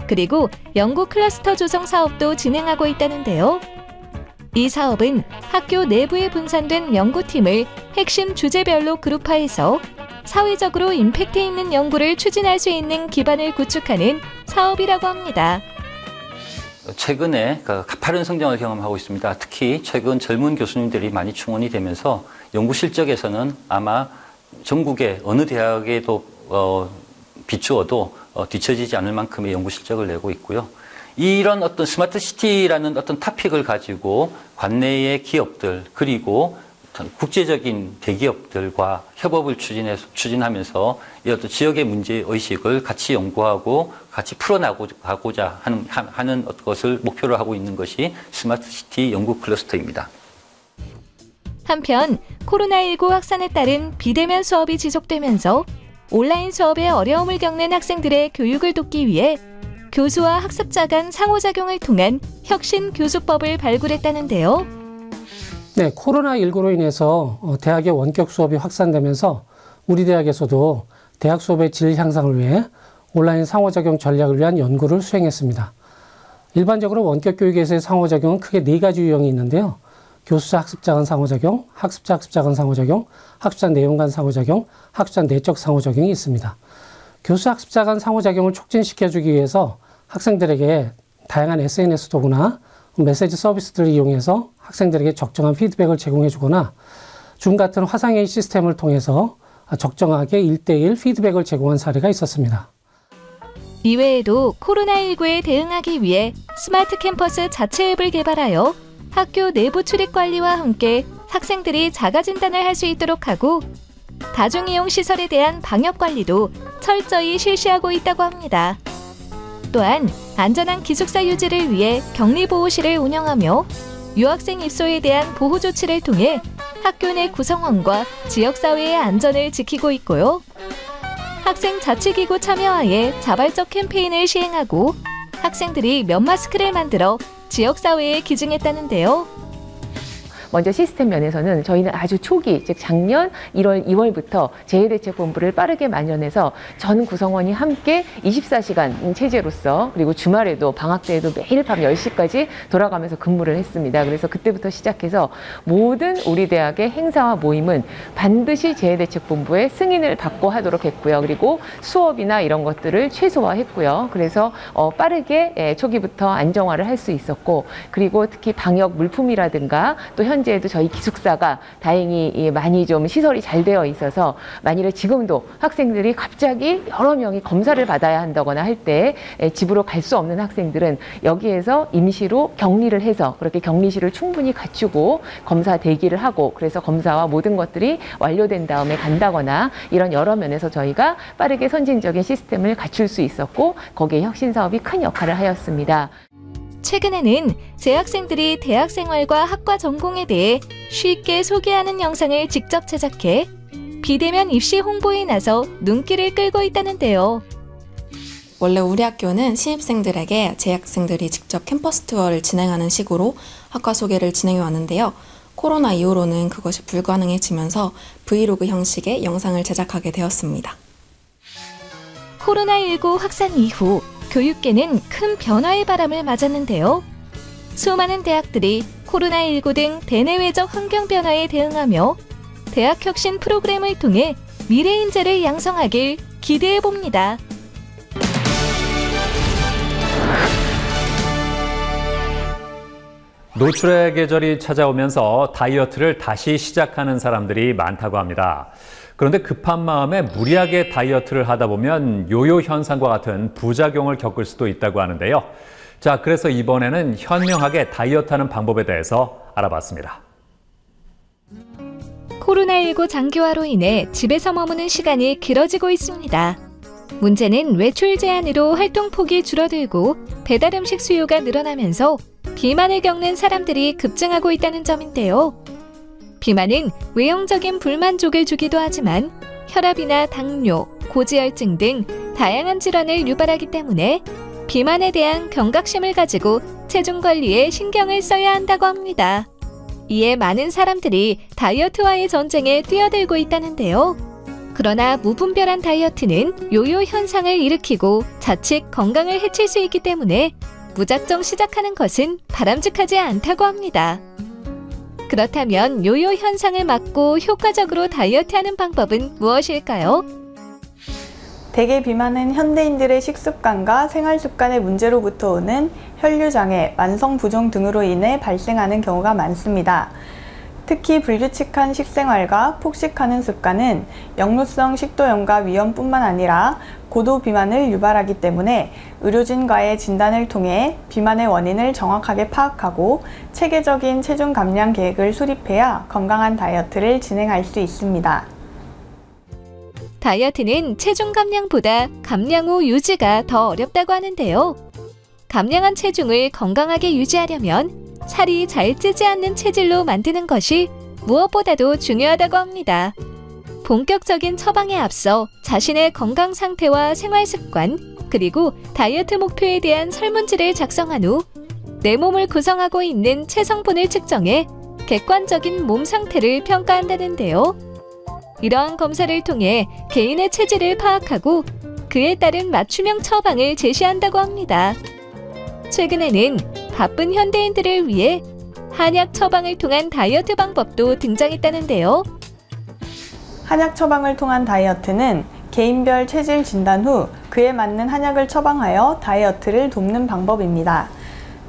그리고 연구 클러스터 조성 사업도 진행하고 있다는데요. 이 사업은 학교 내부에 분산된 연구팀을 핵심 주제별로 그룹화해서 사회적으로 임팩트 있는 연구를 추진할 수 있는 기반을 구축하는 사업이라고 합니다. 최근에 가파른 성장을 경험하고 있습니다. 특히 최근 젊은 교수님들이 많이 충원이 되면서 연구 실적에서는 아마 전국의 어느 대학에도 비추어도 뒤처지지 않을 만큼의 연구 실적을 내고 있고요. 이런 어떤 스마트 시티라는 어떤 토픽을 가지고 관내의 기업들 그리고 국제적인 대기업들과 협업을 추진하면서 이 어떤 지역의 문제 의식을 같이 연구하고 같이 풀어나가고자 하는 것을 목표로 하고 있는 것이 스마트 시티 연구 클러스터입니다. 한편 코로나19 확산에 따른 비대면 수업이 지속되면서 온라인 수업에 어려움을 겪는 학생들의 교육을 돕기 위해 교수와 학습자 간 상호작용을 통한 혁신 교수법을 발굴했다는데요. 네, 코로나19로 인해서 대학의 원격 수업이 확산되면서 우리 대학에서도 대학 수업의 질 향상을 위해 온라인 상호작용 전략을 위한 연구를 수행했습니다. 일반적으로 원격 교육에서의 상호작용은 크게 4가지 유형이 있는데요. 교수자 학습자 간 상호작용, 학습자 학습자 간 상호작용, 학습자 내용 간 상호작용, 학습자 내적 상호작용이 있습니다. 교수 학습자 간 상호작용을 촉진시켜주기 위해서 학생들에게 다양한 SNS 도구나 메시지 서비스들을 이용해서 학생들에게 적정한 피드백을 제공해 주거나 줌 같은 화상회의 시스템을 통해서 적정하게 1:1 피드백을 제공한 사례가 있었습니다. 이외에도 코로나19에 대응하기 위해 스마트 캠퍼스 자체 앱을 개발하여 학교 내부 출입 관리와 함께 학생들이 자가 진단을 할 수 있도록 하고 다중이용 시설에 대한 방역 관리도 철저히 실시하고 있다고 합니다. 또한 안전한 기숙사 유지를 위해 격리보호실을 운영하며 유학생 입소에 대한 보호 조치를 통해 학교 내 구성원과 지역사회의 안전을 지키고 있고요. 학생 자치기구 참여하에 자발적 캠페인을 시행하고 학생들이 면 마스크를 만들어 지역사회에 기증했다는데요. 먼저 시스템 면에서는 저희는 아주 초기, 즉 작년 1월, 2월부터 재해대책본부를 빠르게 만연해서 전 구성원이 함께 24시간 체제로서 그리고 주말에도 방학 때에도 매일 밤 10시까지 돌아가면서 근무를 했습니다. 그래서 그때부터 시작해서 모든 우리 대학의 행사와 모임은 반드시 재해대책본부의 승인을 받고 하도록 했고요. 그리고 수업이나 이런 것들을 최소화했고요. 그래서 빠르게 초기부터 안정화를 할 수 있었고, 그리고 특히 방역 물품이라든가 또 현재에도 저희 기숙사가 다행히 많이 좀 시설이 잘 되어 있어서 만일에 지금도 학생들이 갑자기 여러 명이 검사를 받아야 한다거나 할 때 집으로 갈 수 없는 학생들은 여기에서 임시로 격리를 해서 그렇게 격리실을 충분히 갖추고 검사 대기를 하고, 그래서 검사와 모든 것들이 완료된 다음에 간다거나 이런 여러 면에서 저희가 빠르게 선진적인 시스템을 갖출 수 있었고, 거기에 혁신 사업이 큰 역할을 하였습니다. 최근에는 재학생들이 대학 생활과 학과 전공에 대해 쉽게 소개하는 영상을 직접 제작해 비대면 입시 홍보에 나서 눈길을 끌고 있다는데요. 원래 우리 학교는 신입생들에게 재학생들이 직접 캠퍼스 투어를 진행하는 식으로 학과 소개를 진행해 왔는데요. 코로나 이후로는 그것이 불가능해지면서 브이로그 형식의 영상을 제작하게 되었습니다. 코로나19 확산 이후 교육계는 큰 변화의 바람을 맞았는데요. 수많은 대학들이 코로나19 등 대내외적 환경 변화에 대응하며 대학 혁신 프로그램을 통해 미래 인재를 양성하길 기대해 봅니다. 노출의 계절이 찾아오면서 다이어트를 다시 시작하는 사람들이 많다고 합니다. 그런데 급한 마음에 무리하게 다이어트를 하다 보면 요요 현상과 같은 부작용을 겪을 수도 있다고 하는데요. 자, 그래서 이번에는 현명하게 다이어트하는 방법에 대해서 알아봤습니다. 코로나19 장기화로 인해 집에서 머무는 시간이 길어지고 있습니다. 문제는 외출 제한으로 활동폭이 줄어들고 배달 음식 수요가 늘어나면서 비만을 겪는 사람들이 급증하고 있다는 점인데요. 비만은 외형적인 불만족을 주기도 하지만 혈압이나 당뇨, 고지혈증 등 다양한 질환을 유발하기 때문에 비만에 대한 경각심을 가지고 체중 관리에 신경을 써야 한다고 합니다. 이에 많은 사람들이 다이어트와의 전쟁에 뛰어들고 있다는데요. 그러나 무분별한 다이어트는 요요 현상을 일으키고 자칫 건강을 해칠 수 있기 때문에 무작정 시작하는 것은 바람직하지 않다고 합니다. 그렇다면 요요 현상을 막고 효과적으로 다이어트하는 방법은 무엇일까요? 대개 비만은 현대인들의 식습관과 생활습관의 문제로부터 오는 혈류장애, 만성부종 등으로 인해 발생하는 경우가 많습니다. 특히 불규칙한 식생활과 폭식하는 습관은 역류성 식도염과 위염뿐만 아니라 고도 비만을 유발하기 때문에 의료진과의 진단을 통해 비만의 원인을 정확하게 파악하고 체계적인 체중 감량 계획을 수립해야 건강한 다이어트를 진행할 수 있습니다. 다이어트는 체중 감량보다 감량 후 유지가 더 어렵다고 하는데요. 감량한 체중을 건강하게 유지하려면 살이 잘 찌지 않는 체질로 만드는 것이 무엇보다도 중요하다고 합니다. 본격적인 처방에 앞서 자신의 건강 상태와 생활 습관, 그리고 다이어트 목표에 대한 설문지를 작성한 후 내 몸을 구성하고 있는 체성분을 측정해 객관적인 몸 상태를 평가한다는데요. 이러한 검사를 통해 개인의 체질을 파악하고 그에 따른 맞춤형 처방을 제시한다고 합니다. 최근에는 바쁜 현대인들을 위해 한약 처방을 통한 다이어트 방법도 등장했다는데요. 한약 처방을 통한 다이어트는 개인별 체질 진단 후 그에 맞는 한약을 처방하여 다이어트를 돕는 방법입니다.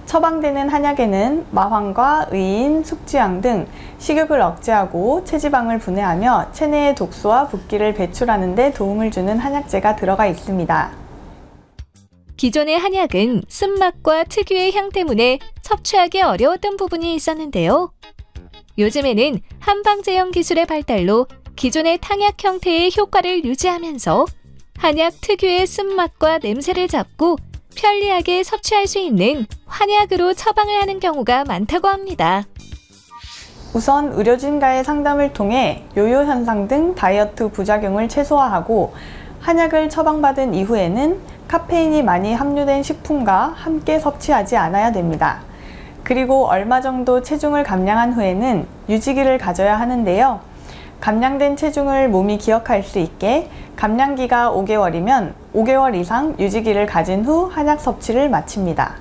처방되는 한약에는 마황과 의인, 숙지향 등 식욕을 억제하고 체지방을 분해하며 체내의 독소와 붓기를 배출하는 데 도움을 주는 한약재가 들어가 있습니다. 기존의 한약은 쓴맛과 특유의 향 때문에 섭취하기 어려웠던 부분이 있었는데요. 요즘에는 한방제형 기술의 발달로 기존의 탕약 형태의 효과를 유지하면서 한약 특유의 쓴맛과 냄새를 잡고 편리하게 섭취할 수 있는 한약으로 처방을 하는 경우가 많다고 합니다. 우선 의료진과의 상담을 통해 요요 현상 등 다이어트 부작용을 최소화하고 한약을 처방받은 이후에는 카페인이 많이 함유된 식품과 함께 섭취하지 않아야 됩니다. 그리고 얼마 정도 체중을 감량한 후에는 유지기를 가져야 하는데요. 감량된 체중을 몸이 기억할 수 있게 감량기가 5개월이면 5개월 이상 유지기를 가진 후 한약 섭취를 마칩니다.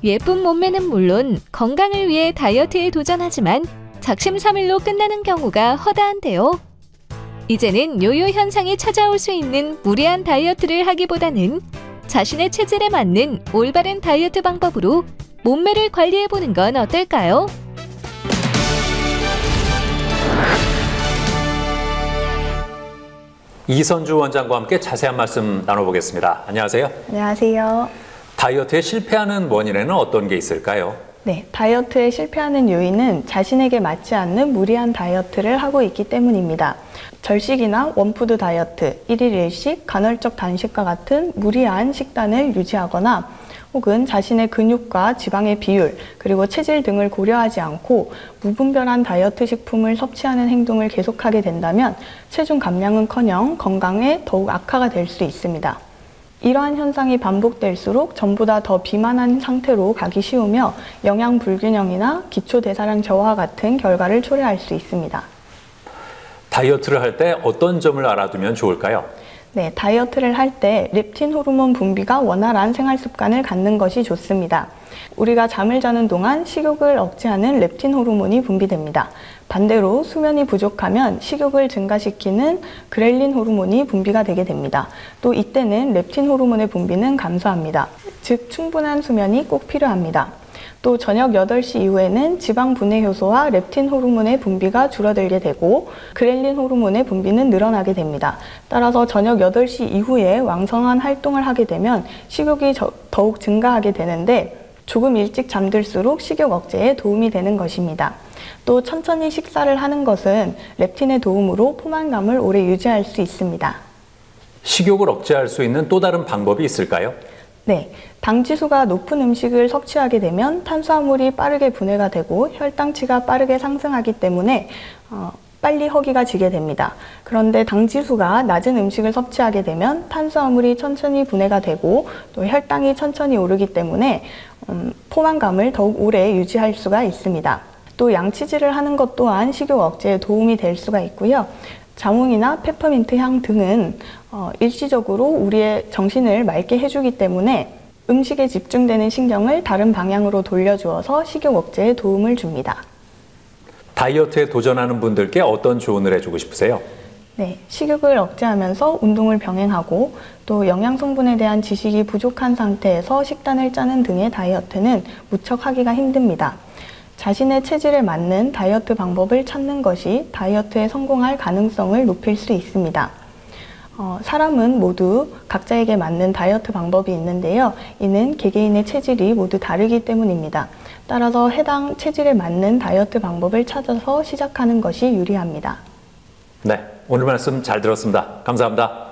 예쁜 몸매는 물론 건강을 위해 다이어트에 도전하지만 작심삼일로 끝나는 경우가 허다한데요. 이제는 요요 현상이 찾아올 수 있는 무리한 다이어트를 하기보다는 자신의 체질에 맞는 올바른 다이어트 방법으로 몸매를 관리해보는 건 어떨까요? 이선주 원장과 함께 자세한 말씀 나눠보겠습니다. 안녕하세요. 안녕하세요. 다이어트에 실패하는 원인에는 어떤 게 있을까요? 네, 다이어트에 실패하는 요인은 자신에게 맞지 않는 무리한 다이어트를 하고 있기 때문입니다. 절식이나 원푸드 다이어트, 1일 1식, 간헐적 단식과 같은 무리한 식단을 유지하거나 혹은 자신의 근육과 지방의 비율, 그리고 체질 등을 고려하지 않고 무분별한 다이어트 식품을 섭취하는 행동을 계속하게 된다면 체중 감량은커녕 건강에 더욱 악화가 될 수 있습니다. 이러한 현상이 반복될수록 전보다 더 비만한 상태로 가기 쉬우며 영양 불균형이나 기초 대사량 저하 같은 결과를 초래할 수 있습니다. 다이어트를 할 때 어떤 점을 알아두면 좋을까요? 네, 다이어트를 할 때 렙틴 호르몬 분비가 원활한 생활 습관을 갖는 것이 좋습니다. 우리가 잠을 자는 동안 식욕을 억제하는 렙틴 호르몬이 분비됩니다. 반대로 수면이 부족하면 식욕을 증가시키는 그렐린 호르몬이 분비가 되게 됩니다. 또 이때는 렙틴 호르몬의 분비는 감소합니다. 즉 충분한 수면이 꼭 필요합니다. 또 저녁 8시 이후에는 지방 분해 효소와 렙틴 호르몬의 분비가 줄어들게 되고 그렐린 호르몬의 분비는 늘어나게 됩니다. 따라서 저녁 8시 이후에 왕성한 활동을 하게 되면 식욕이 더욱 증가하게 되는데 조금 일찍 잠들수록 식욕 억제에 도움이 되는 것입니다. 또 천천히 식사를 하는 것은 렙틴의 도움으로 포만감을 오래 유지할 수 있습니다. 식욕을 억제할 수 있는 또 다른 방법이 있을까요? 네, 당 지수가 높은 음식을 섭취하게 되면 탄수화물이 빠르게 분해가 되고 혈당치가 빠르게 상승하기 때문에 빨리 허기가 지게 됩니다. 그런데 당 지수가 낮은 음식을 섭취하게 되면 탄수화물이 천천히 분해가 되고 또 혈당이 천천히 오르기 때문에 포만감을 더욱 오래 유지할 수가 있습니다. 또 양치질을 하는 것 또한 식욕 억제에 도움이 될 수가 있고요. 자몽이나 페퍼민트 향 등은 일시적으로 우리의 정신을 맑게 해주기 때문에 음식에 집중되는 신경을 다른 방향으로 돌려주어서 식욕 억제에 도움을 줍니다. 다이어트에 도전하는 분들께 어떤 조언을 해주고 싶으세요? 네, 식욕을 억제하면서 운동을 병행하고 또 영양 성분에 대한 지식이 부족한 상태에서 식단을 짜는 등의 다이어트는 무척 하기가 힘듭니다. 자신의 체질에 맞는 다이어트 방법을 찾는 것이 다이어트에 성공할 가능성을 높일 수 있습니다. 사람은 모두 각자에게 맞는 다이어트 방법이 있는데요. 이는 개개인의 체질이 모두 다르기 때문입니다. 따라서 해당 체질에 맞는 다이어트 방법을 찾아서 시작하는 것이 유리합니다. 네, 오늘 말씀 잘 들었습니다. 감사합니다.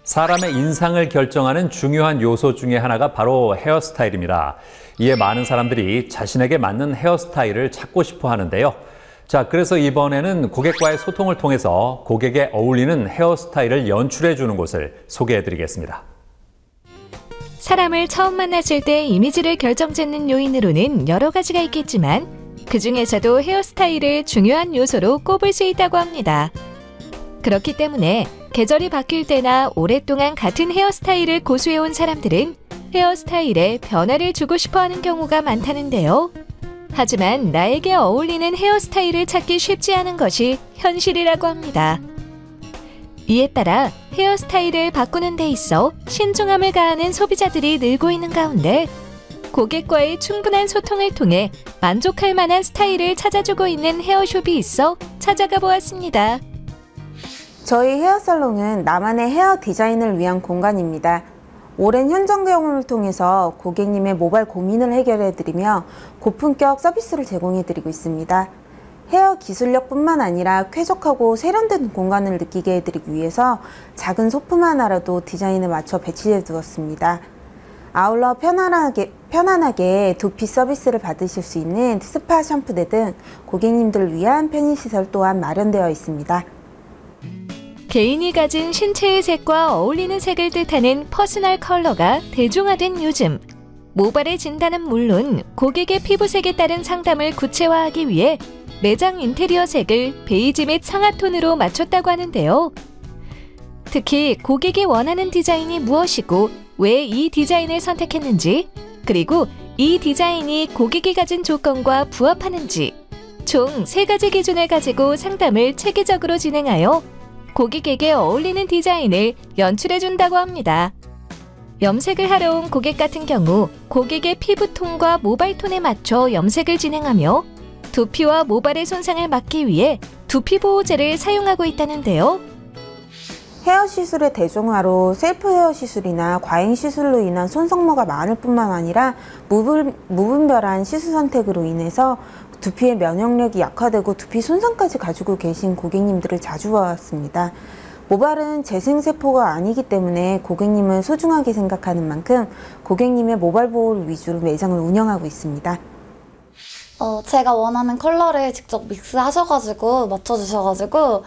사람의 인상을 결정하는 중요한 요소 중에 하나가 바로 헤어스타일입니다. 이에 많은 사람들이 자신에게 맞는 헤어스타일을 찾고 싶어 하는데요. 자, 그래서 이번에는 고객과의 소통을 통해서 고객에 어울리는 헤어스타일을 연출해 주는 곳을 소개해 드리겠습니다. 사람을 처음 만났을 때 이미지를 결정짓는 요인으로는 여러 가지가 있겠지만 그 중에서도 헤어스타일을 중요한 요소로 꼽을 수 있다고 합니다. 그렇기 때문에 계절이 바뀔 때나 오랫동안 같은 헤어스타일을 고수해온 사람들은 헤어스타일에 변화를 주고 싶어하는 경우가 많다는데요. 하지만 나에게 어울리는 헤어스타일을 찾기 쉽지 않은 것이 현실이라고 합니다. 이에 따라 헤어스타일을 바꾸는 데 있어 신중함을 가하는 소비자들이 늘고 있는 가운데 고객과의 충분한 소통을 통해 만족할 만한 스타일을 찾아주고 있는 헤어숍이 있어 찾아가 보았습니다. 저희 헤어살롱은 나만의 헤어 디자인을 위한 공간입니다. 오랜 현장 경험을 통해서 고객님의 모발 고민을 해결해드리며 고품격 서비스를 제공해드리고 있습니다. 헤어 기술력뿐만 아니라 쾌적하고 세련된 공간을 느끼게 해드리기 위해서 작은 소품 하나라도 디자인에 맞춰 배치해 두었습니다. 아울러 편안하게 두피 서비스를 받으실 수 있는 스파 샴푸대 등 고객님들을 위한 편의시설 또한 마련되어 있습니다. 개인이 가진 신체의 색과 어울리는 색을 뜻하는 퍼스널 컬러가 대중화된 요즘, 모발의 진단은 물론 고객의 피부색에 따른 상담을 구체화하기 위해 매장 인테리어 색을 베이지 및 상아톤으로 맞췄다고 하는데요. 특히 고객이 원하는 디자인이 무엇이고 왜 이 디자인을 선택했는지, 그리고 이 디자인이 고객이 가진 조건과 부합하는지 총 3가지 기준을 가지고 상담을 체계적으로 진행하여 고객에게 어울리는 디자인을 연출해준다고 합니다. 염색을 하러 온 고객 같은 경우 고객의 피부톤과 모발톤에 맞춰 염색을 진행하며 두피와 모발의 손상을 막기 위해 두피 보호제를 사용하고 있다는데요. 헤어 시술의 대중화로 셀프 헤어 시술이나 과잉 시술로 인한 손상모가 많을 뿐만 아니라 무분별한 시술 선택으로 인해서 두피의 면역력이 약화되고 두피 손상까지 가지고 계신 고객님들을 자주 봐왔습니다. 모발은 재생세포가 아니기 때문에 고객님을 소중하게 생각하는 만큼 고객님의 모발 보호를 위주로 매장을 운영하고 있습니다. 제가 원하는 컬러를 직접 믹스하셔가지고 맞춰주셔가지고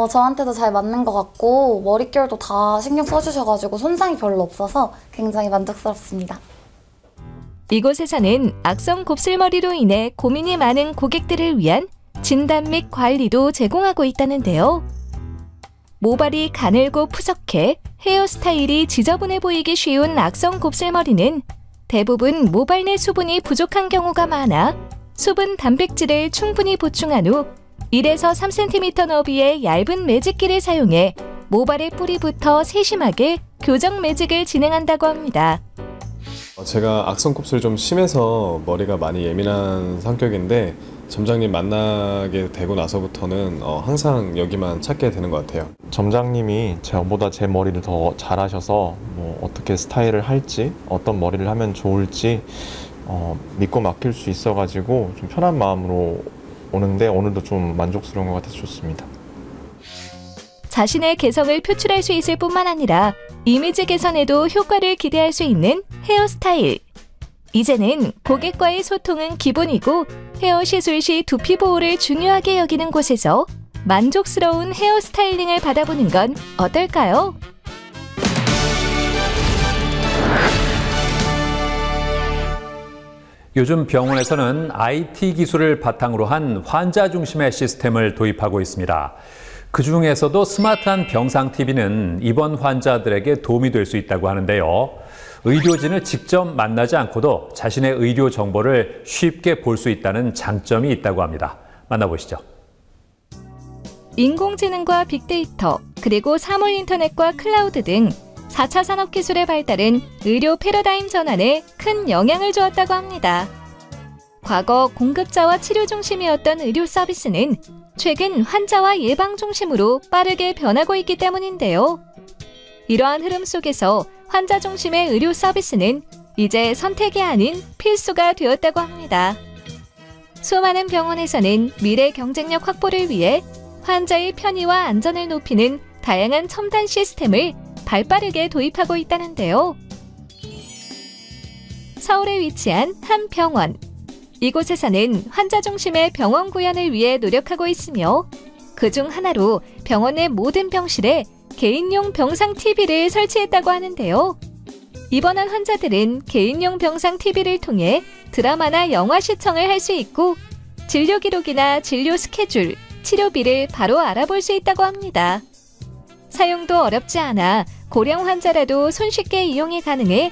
저한테도 잘 맞는 것 같고 머릿결도 다 신경 써주셔가지고 손상이 별로 없어서 굉장히 만족스럽습니다. 이곳에서는 악성 곱슬머리로 인해 고민이 많은 고객들을 위한 진단 및 관리도 제공하고 있다는데요. 모발이 가늘고 푸석해 헤어스타일이 지저분해 보이기 쉬운 악성 곱슬머리는 대부분 모발 내 수분이 부족한 경우가 많아 수분 단백질을 충분히 보충한 후 1에서 3cm 너비의 얇은 매직기를 사용해 모발의 뿌리부터 세심하게 교정 매직을 진행한다고 합니다. 제가 악성 곱슬이 좀 심해서 머리가 많이 예민한 성격인데 점장님 만나게 되고 나서부터는 항상 여기만 찾게 되는 것 같아요. 점장님이 저보다 제 머리를 더 잘하셔서 뭐 어떻게 스타일을 할지, 어떤 머리를 하면 좋을지 믿고 맡길 수 있어가지고 좀 편한 마음으로 오는데 오늘도 좀 만족스러운 것 같아서 좋습니다. 자신의 개성을 표출할 수 있을 뿐만 아니라 이미지 개선에도 효과를 기대할 수 있는 헤어스타일. 이제는 고객과의 소통은 기본이고 헤어 시술 시 두피 보호를 중요하게 여기는 곳에서 만족스러운 헤어 스타일링을 받아보는 건 어떨까요? 요즘 병원에서는 IT 기술을 바탕으로 한 환자 중심의 시스템을 도입하고 있습니다. 그중에서도 스마트한 병상 TV는 입원 환자들에게 도움이 될 수 있다고 하는데요. 의료진을 직접 만나지 않고도 자신의 의료 정보를 쉽게 볼 수 있다는 장점이 있다고 합니다. 만나보시죠. 인공지능과 빅데이터, 그리고 사물 인터넷과 클라우드 등 4차 산업기술의 발달은 의료 패러다임 전환에 큰 영향을 주었다고 합니다. 과거 공급자와 치료 중심이었던 의료 서비스는 최근 환자와 예방 중심으로 빠르게 변하고 있기 때문인데요. 이러한 흐름 속에서 환자 중심의 의료 서비스는 이제 선택이 아닌 필수가 되었다고 합니다. 수많은 병원에서는 미래 경쟁력 확보를 위해 환자의 편의와 안전을 높이는 다양한 첨단 시스템을 발빠르게 도입하고 있다는데요. 서울에 위치한 한 병원. 이곳에서는 환자 중심의 병원 구현을 위해 노력하고 있으며 그중 하나로 병원 내 모든 병실에 개인용 병상 TV를 설치했다고 하는데요. 입원한 환자들은 개인용 병상 TV를 통해 드라마나 영화 시청을 할 수 있고 진료 기록이나 진료 스케줄, 치료비를 바로 알아볼 수 있다고 합니다. 사용도 어렵지 않아 고령 환자라도 손쉽게 이용이 가능해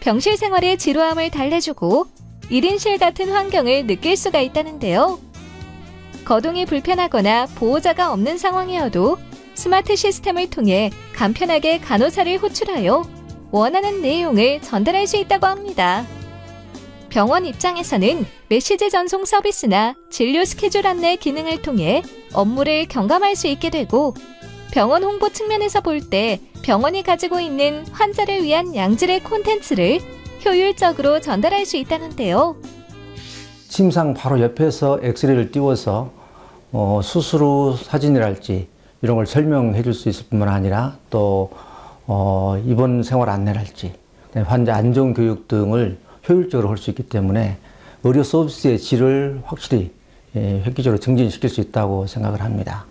병실 생활의 지루함을 달래주고 1인실 같은 환경을 느낄 수가 있다는데요. 거동이 불편하거나 보호자가 없는 상황이어도 스마트 시스템을 통해 간편하게 간호사를 호출하여 원하는 내용을 전달할 수 있다고 합니다. 병원 입장에서는 메시지 전송 서비스나 진료 스케줄 안내 기능을 통해 업무를 경감할 수 있게 되고 병원 홍보 측면에서 볼 때 병원이 가지고 있는 환자를 위한 양질의 콘텐츠를 효율적으로 전달할 수 있다는데요. 침상 바로 옆에서 엑스레이를 띄워서 수술 후 사진이랄지 이런 걸 설명해 줄 수 있을 뿐만 아니라 또 입원 생활 안내랄지 환자 안전 교육 등을 효율적으로 할 수 있기 때문에 의료 서비스의 질을 확실히 획기적으로 증진시킬 수 있다고 생각을 합니다.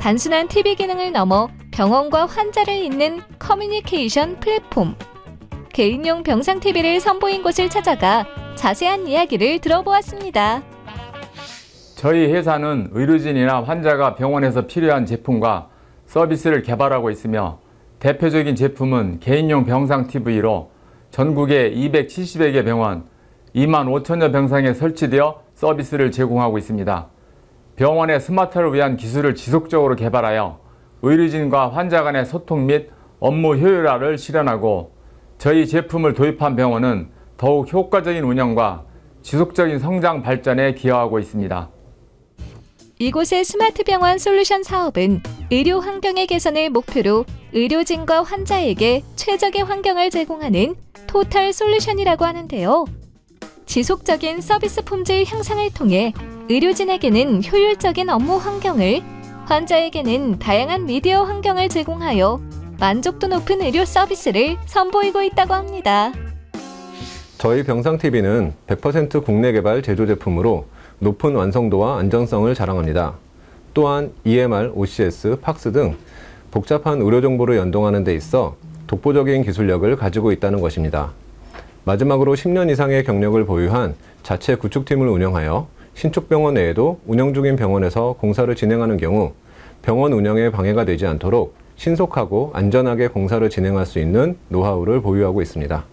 단순한 TV 기능을 넘어 병원과 환자를 잇는 커뮤니케이션 플랫폼. 개인용 병상 TV를 선보인 곳을 찾아가 자세한 이야기를 들어보았습니다. 저희 회사는 의료진이나 환자가 병원에서 필요한 제품과 서비스를 개발하고 있으며 대표적인 제품은 개인용 병상 TV로 전국의 270여 개 병원, 2만 5천여 병상에 설치되어 서비스를 제공하고 있습니다. 병원의 스마트화를 위한 기술을 지속적으로 개발하여 의료진과 환자 간의 소통 및 업무 효율화를 실현하고 저희 제품을 도입한 병원은 더욱 효과적인 운영과 지속적인 성장 발전에 기여하고 있습니다. 이곳의 스마트 병원 솔루션 사업은 의료 환경의 개선을 목표로 의료진과 환자에게 최적의 환경을 제공하는 토탈 솔루션이라고 하는데요. 지속적인 서비스 품질 향상을 통해 의료진에게는 효율적인 업무 환경을, 환자에게는 다양한 미디어 환경을 제공하여 만족도 높은 의료 서비스를 선보이고 있다고 합니다. 저희 병상TV는 100% 국내 개발 제조 제품으로 높은 완성도와 안전성을 자랑합니다. 또한 EMR, OCS, 팍스 등 복잡한 의료 정보를 연동하는 데 있어 독보적인 기술력을 가지고 있다는 것입니다. 마지막으로 10년 이상의 경력을 보유한 자체 구축팀을 운영하여 신축병원 외에도 운영 중인 병원에서 공사를 진행하는 경우 병원 운영에 방해가 되지 않도록 신속하고 안전하게 공사를 진행할 수 있는 노하우를 보유하고 있습니다.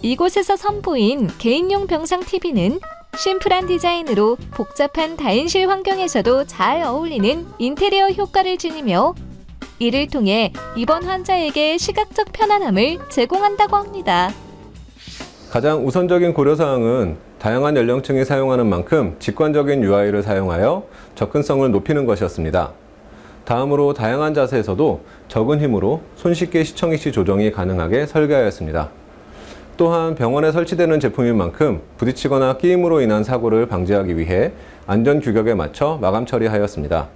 이곳에서 선보인 개인용 병상 TV는 심플한 디자인으로 복잡한 다인실 환경에서도 잘 어울리는 인테리어 효과를 지니며 이를 통해 입원 환자에게 시각적 편안함을 제공한다고 합니다. 가장 우선적인 고려사항은 다양한 연령층이 사용하는 만큼 직관적인 UI를 사용하여 접근성을 높이는 것이었습니다. 다음으로 다양한 자세에서도 적은 힘으로 손쉽게 시청위치 조정이 가능하게 설계하였습니다. 또한 병원에 설치되는 제품인 만큼 부딪히거나 끼임으로 인한 사고를 방지하기 위해 안전 규격에 맞춰 마감 처리하였습니다.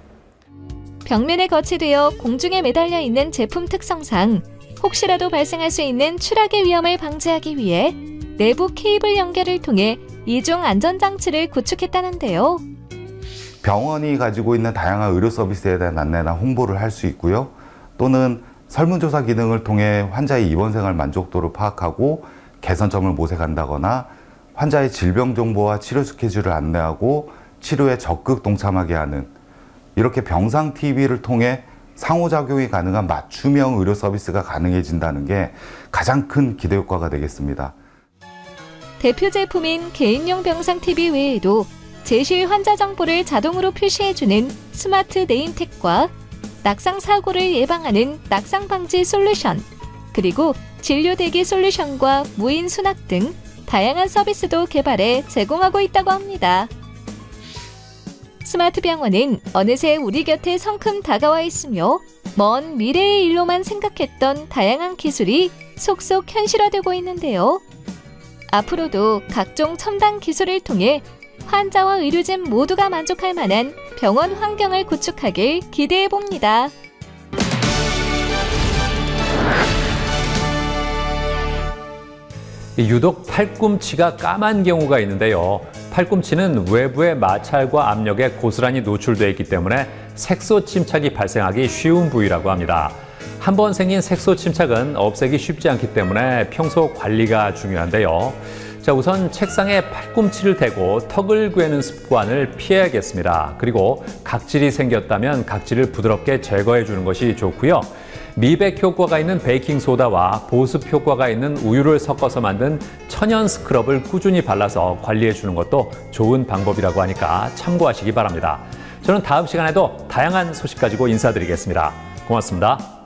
벽면에 거치되어 공중에 매달려 있는 제품 특성상 혹시라도 발생할 수 있는 추락의 위험을 방지하기 위해 내부 케이블 연결을 통해 이중 안전장치를 구축했다는데요. 병원이 가지고 있는 다양한 의료 서비스에 대한 안내나 홍보를 할 수 있고요. 또는 설문조사 기능을 통해 환자의 입원 생활 만족도를 파악하고 개선점을 모색한다거나 환자의 질병 정보와 치료 스케줄을 안내하고 치료에 적극 동참하게 하는 이렇게 병상 TV를 통해 상호작용이 가능한 맞춤형 의료 서비스가 가능해진다는 게 가장 큰 기대 효과가 되겠습니다. 대표 제품인 개인용 병상 TV 외에도 제실 환자 정보를 자동으로 표시해주는 스마트 네임택과 낙상 사고를 예방하는 낙상 방지 솔루션, 그리고 진료 대기 솔루션과 무인 수납 등 다양한 서비스도 개발해 제공하고 있다고 합니다. 스마트 병원은 어느새 우리 곁에 성큼 다가와 있으며 먼 미래의 일로만 생각했던 다양한 기술이 속속 현실화되고 있는데요. 앞으로도 각종 첨단 기술을 통해 환자와 의료진 모두가 만족할 만한 병원 환경을 구축하길 기대해 봅니다. 유독 팔꿈치가 까만 경우가 있는데요. 팔꿈치는 외부의 마찰과 압력에 고스란히 노출되어 있기 때문에 색소 침착이 발생하기 쉬운 부위라고 합니다. 한번 생긴 색소 침착은 없애기 쉽지 않기 때문에 평소 관리가 중요한데요. 자, 우선 책상에 팔꿈치를 대고 턱을 괴는 습관을 피해야겠습니다. 그리고 각질이 생겼다면 각질을 부드럽게 제거해 주는 것이 좋고요. 미백 효과가 있는 베이킹소다와 보습 효과가 있는 우유를 섞어서 만든 천연 스크럽을 꾸준히 발라서 관리해 주는 것도 좋은 방법이라고 하니까 참고하시기 바랍니다. 저는 다음 시간에도 다양한 소식 가지고 인사드리겠습니다. 고맙습니다.